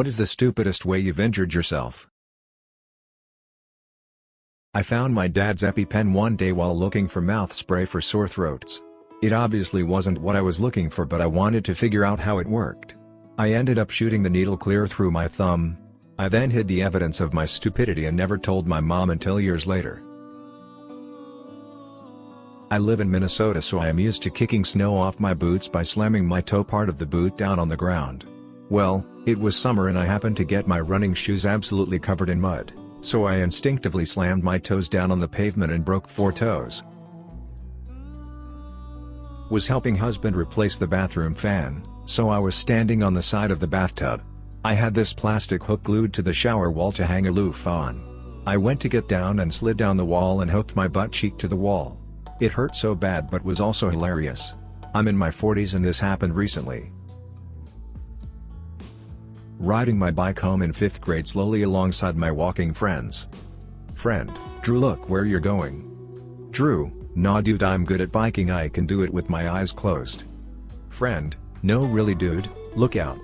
What is the stupidest way you've injured yourself? I found my dad's EpiPen one day while looking for mouth spray for sore throats. It obviously wasn't what I was looking for, but I wanted to figure out how it worked. I ended up shooting the needle clear through my thumb. I then hid the evidence of my stupidity and never told my mom until years later. I live in Minnesota, so I am used to kicking snow off my boots by slamming my toe part of the boot down on the ground. Well, it was summer and I happened to get my running shoes absolutely covered in mud, so I instinctively slammed my toes down on the pavement and broke 4 toes. Was helping husband replace the bathroom fan, so I was standing on the side of the bathtub. I had this plastic hook glued to the shower wall to hang a loofah on. I went to get down and slid down the wall and hooked my butt cheek to the wall. It hurt so bad but was also hilarious. I'm in my 40s and this happened recently. Riding my bike home in 5th grade slowly alongside my walking friends. Friend: Drew, look where you're going. Drew: nah dude, I'm good at biking, I can do it with my eyes closed. Friend: no really dude, look out.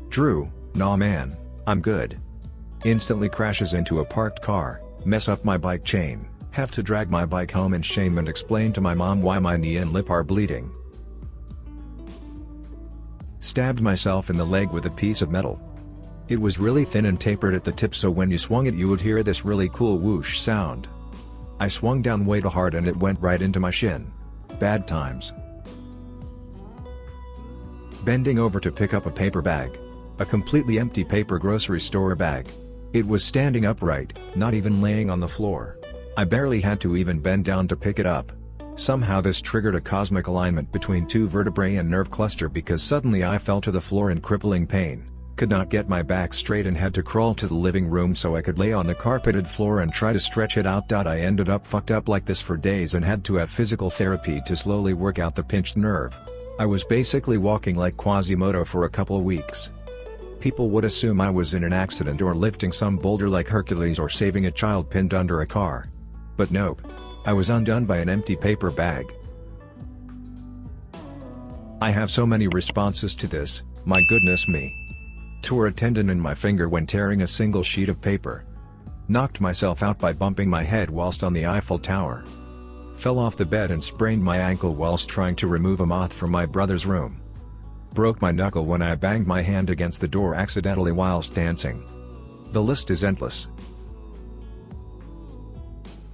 Drew: nah man, I'm good. Instantly crashes into a parked car, mess up my bike chain, have to drag my bike home in shame and explain to my mom why my knee and lip are bleeding. Stabbed myself in the leg with a piece of metal. It was really thin and tapered at the tip, so when you swung it you would hear this really cool whoosh sound. I swung down way too hard and it went right into my shin. Bad times. Bending over to pick up a paper bag. A completely empty paper grocery store bag. It was standing upright, not even laying on the floor. I barely had to even bend down to pick it up. Somehow this triggered a cosmic alignment between 2 vertebrae and nerve cluster, because suddenly I fell to the floor in crippling pain, could not get my back straight and had to crawl to the living room so I could lay on the carpeted floor and try to stretch it out. I ended up fucked up like this for days and had to have physical therapy to slowly work out the pinched nerve. I was basically walking like Quasimodo for a couple weeks. People would assume I was in an accident or lifting some boulder like Hercules or saving a child pinned under a car. But nope. I was undone by an empty paper bag. I have so many responses to this, my goodness me. Tore a tendon in my finger when tearing a single sheet of paper. Knocked myself out by bumping my head whilst on the Eiffel Tower. Fell off the bed and sprained my ankle whilst trying to remove a moth from my brother's room. Broke my knuckle when I banged my hand against the door accidentally whilst dancing. The list is endless.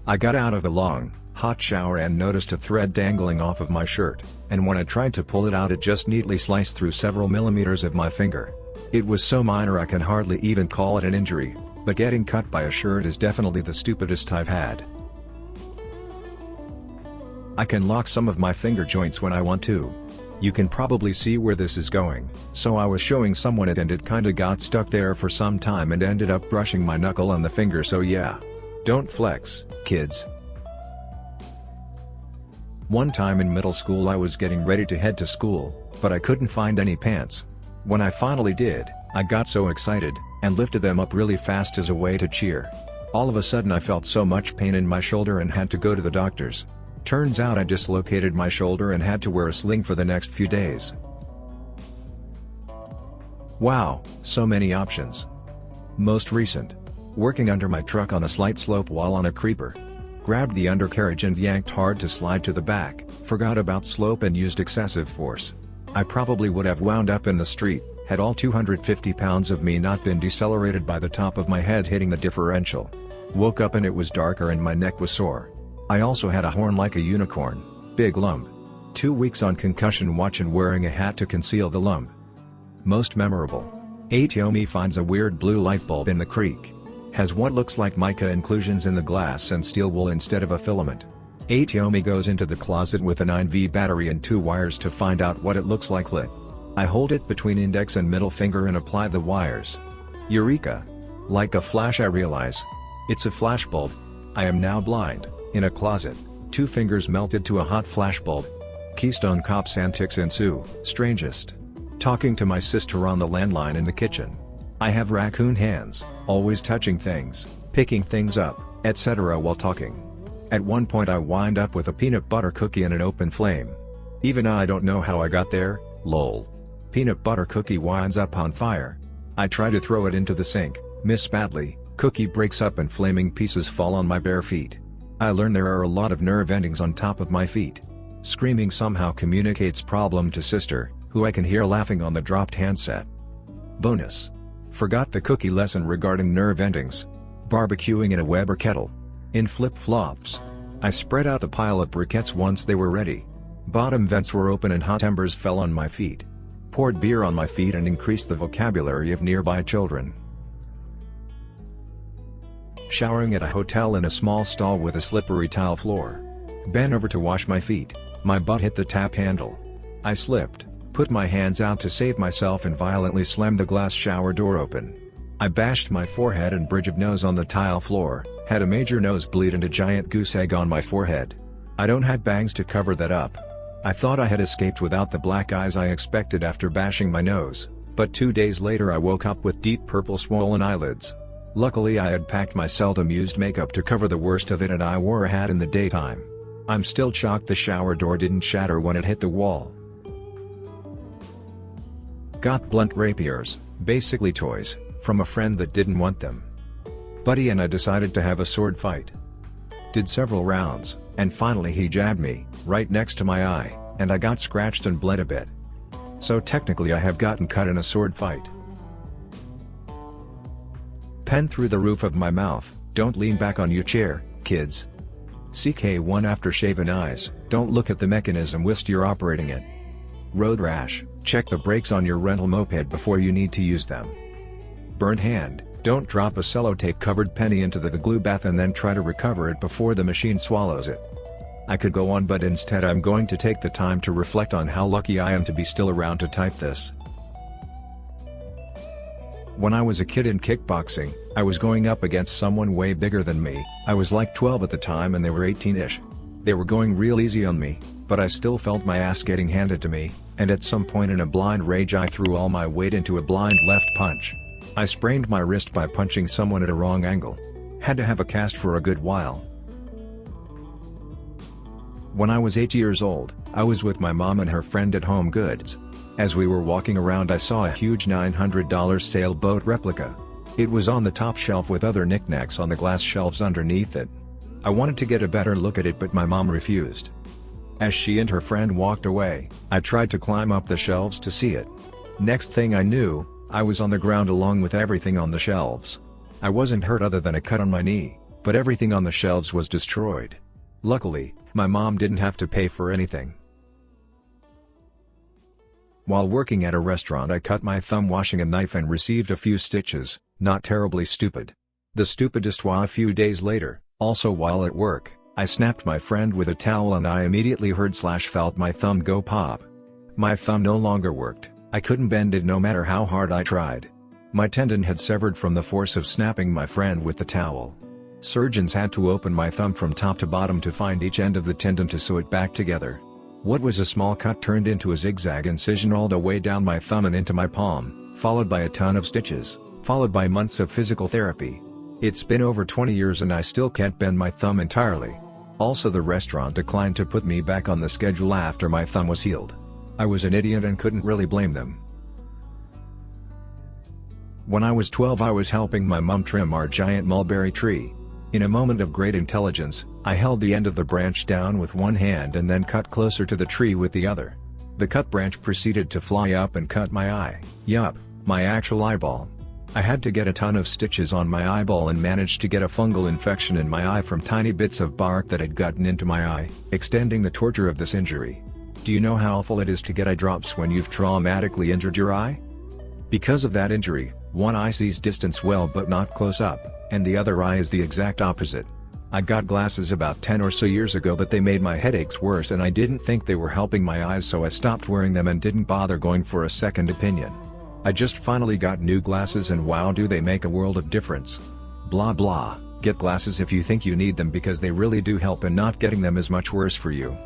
I got out of a long, hot shower and noticed a thread dangling off of my shirt, and when I tried to pull it out it just neatly sliced through several millimeters of my finger. It was so minor I can hardly even call it an injury, but getting cut by a shirt is definitely the stupidest I've had. I can lock some of my finger joints when I want to. You can probably see where this is going, so I was showing someone it and it kinda got stuck there for some time and ended up brushing my knuckle on the finger, so yeah. Don't flex, kids. One time in middle school I was getting ready to head to school, but I couldn't find any pants. When I finally did, I got so excited, and lifted them up really fast as a way to cheer. All of a sudden I felt so much pain in my shoulder and had to go to the doctors. Turns out I dislocated my shoulder and had to wear a sling for the next few days. Wow, so many options. Most recent. Working under my truck on a slight slope while on a creeper. Grabbed the undercarriage and yanked hard to slide to the back, forgot about slope and used excessive force. I probably would have wound up in the street, had all 250 pounds of me not been decelerated by the top of my head hitting the differential. Woke up and it was darker and my neck was sore. I also had a horn like a unicorn, big lump. 2 weeks on concussion watch and wearing a hat to conceal the lump. Most memorable. Yomi finds a weird blue light bulb in the creek. Has what looks like mica inclusions in the glass and steel wool instead of a filament. Yomi goes into the closet with a 9V battery and 2 wires to find out what it looks like lit. I hold it between index and middle finger and apply the wires. Eureka! Like a flash I realize. It's a flashbulb. I am now blind, in a closet, 2 fingers melted to a hot flashbulb. Keystone Cops antics ensue, strangest. Talking to my sister on the landline in the kitchen. I have raccoon hands, always touching things, picking things up, etc. while talking. At one point I wind up with a peanut butter cookie in an open flame. Even I don't know how I got there, lol. Peanut butter cookie winds up on fire. I try to throw it into the sink, miss badly, cookie breaks up and flaming pieces fall on my bare feet. I learn there are a lot of nerve endings on top of my feet. Screaming somehow communicates problem to sister, who I can hear laughing on the dropped handset. Bonus. Forgot the cookie lesson regarding nerve endings. Barbecuing in a Weber kettle. In flip-flops. I spread out the pile of briquettes once they were ready. Bottom vents were open and hot embers fell on my feet. Poured beer on my feet and increased the vocabulary of nearby children. Showering at a hotel in a small stall with a slippery tile floor. Bent over to wash my feet, my butt hit the tap handle. I slipped, put my hands out to save myself and violently slammed the glass shower door open. I bashed my forehead and bridge of nose on the tile floor, had a major nosebleed and a giant goose egg on my forehead. I don't have bangs to cover that up. I thought I had escaped without the black eyes I expected after bashing my nose, but 2 days later I woke up with deep purple swollen eyelids. Luckily I had packed my seldom used makeup to cover the worst of it and I wore a hat in the daytime. I'm still shocked the shower door didn't shatter when it hit the wall. Got blunt rapiers, basically toys, from a friend that didn't want them. Buddy and I decided to have a sword fight. Did several rounds, and finally he jabbed me, right next to my eye, and I got scratched and bled a bit. So technically I have gotten cut in a sword fight. Pen through the roof of my mouth, don't lean back on your chair, kids. CK1 after shaven eyes, don't look at the mechanism whilst you're operating it. Road rash, check the brakes on your rental moped before you need to use them. Burnt hand, don't drop a sellotape covered penny into the glue bath and then try to recover it before the machine swallows it. I could go on but instead I'm going to take the time to reflect on how lucky I am to be still around to type this. When I was a kid in kickboxing, I was going up against someone way bigger than me. I was like 12 at the time and they were 18-ish. They were going real easy on me, but I still felt my ass getting handed to me, and at some point in a blind rage I threw all my weight into a blind left punch. I sprained my wrist by punching someone at a wrong angle. Had to have a cast for a good while. When I was 8 years old, I was with my mom and her friend at Home Goods. As we were walking around I saw a huge $900 sailboat replica. It was on the top shelf with other knickknacks on the glass shelves underneath it. I wanted to get a better look at it but my mom refused. As she and her friend walked away, I tried to climb up the shelves to see it. Next thing I knew, I was on the ground along with everything on the shelves. I wasn't hurt other than a cut on my knee, but everything on the shelves was destroyed. Luckily, my mom didn't have to pay for anything. While working at a restaurant I cut my thumb washing a knife and received a few stitches, not terribly stupid. The stupidest why a few days later, also while at work, I snapped my friend with a towel and I immediately heard/felt my thumb go pop. My thumb no longer worked, I couldn't bend it no matter how hard I tried. My tendon had severed from the force of snapping my friend with the towel. Surgeons had to open my thumb from top to bottom to find each end of the tendon to sew it back together. What was a small cut turned into a zigzag incision all the way down my thumb and into my palm, followed by a ton of stitches, followed by months of physical therapy. It's been over 20 years and I still can't bend my thumb entirely. Also the restaurant declined to put me back on the schedule after my thumb was healed. I was an idiot and couldn't really blame them. When I was 12 I was helping my mom trim our giant mulberry tree. In a moment of great intelligence, I held the end of the branch down with one hand and then cut closer to the tree with the other. The cut branch proceeded to fly up and cut my eye. Yup, my actual eyeball. I had to get a ton of stitches on my eyeball and managed to get a fungal infection in my eye from tiny bits of bark that had gotten into my eye, extending the torture of this injury. Do you know how awful it is to get eye drops when you've traumatically injured your eye? Because of that injury, one eye sees distance well but not close up, and the other eye is the exact opposite. I got glasses about 10 or so years ago but they made my headaches worse and I didn't think they were helping my eyes so I stopped wearing them and didn't bother going for a second opinion. I just finally got new glasses and wow do they make a world of difference. Blah blah, get glasses if you think you need them because they really do help and not getting them is much worse for you.